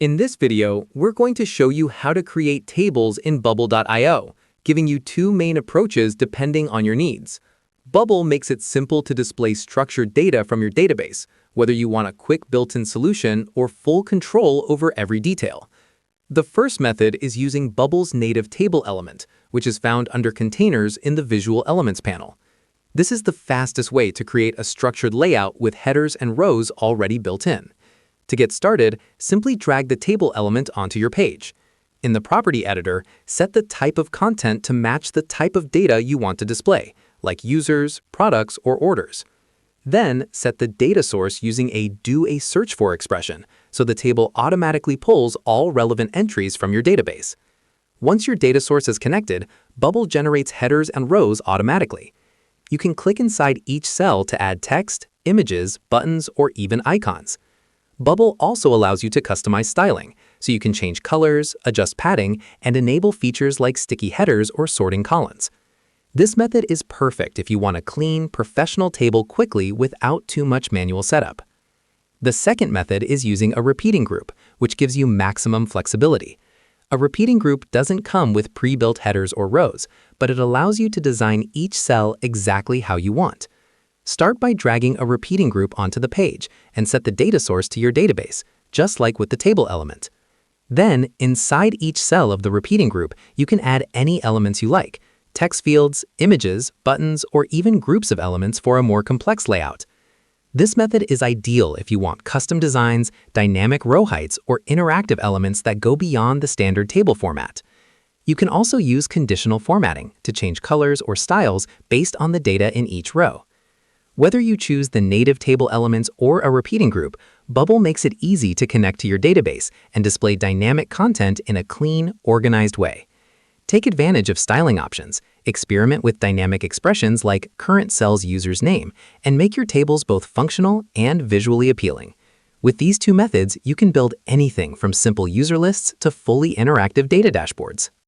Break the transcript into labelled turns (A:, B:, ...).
A: In this video, we're going to show you how to create tables in Bubble.io, giving you two main approaches depending on your needs. Bubble makes it simple to display structured data from your database, whether you want a quick built-in solution or full control over every detail. The first method is using Bubble's native table element, which is found under Containers in the Visual Elements panel. This is the fastest way to create a structured layout with headers and rows already built in. To get started, simply drag the table element onto your page. In the property editor, set the type of content to match the type of data you want to display, like users, products, or orders. Then, set the data source using a do a search for expression, so the table automatically pulls all relevant entries from your database. Once your data source is connected, Bubble generates headers and rows automatically. You can click inside each cell to add text, images, buttons, or even icons. Bubble also allows you to customize styling, so you can change colors, adjust padding, and enable features like sticky headers or sorting columns. This method is perfect if you want a clean, professional table quickly without too much manual setup. The second method is using a repeating group, which gives you maximum flexibility. A repeating group doesn't come with pre-built headers or rows, but it allows you to design each cell exactly how you want. Start by dragging a repeating group onto the page and set the data source to your database, just like with the table element. Then, inside each cell of the repeating group, you can add any elements you like: text fields, images, buttons, or even groups of elements for a more complex layout. This method is ideal if you want custom designs, dynamic row heights, or interactive elements that go beyond the standard table format. You can also use conditional formatting to change colors or styles based on the data in each row. Whether you choose the native table elements or a repeating group, Bubble makes it easy to connect to your database and display dynamic content in a clean, organized way. Take advantage of styling options, experiment with dynamic expressions like current cell's user's name, and make your tables both functional and visually appealing. With these two methods, you can build anything from simple user lists to fully interactive data dashboards.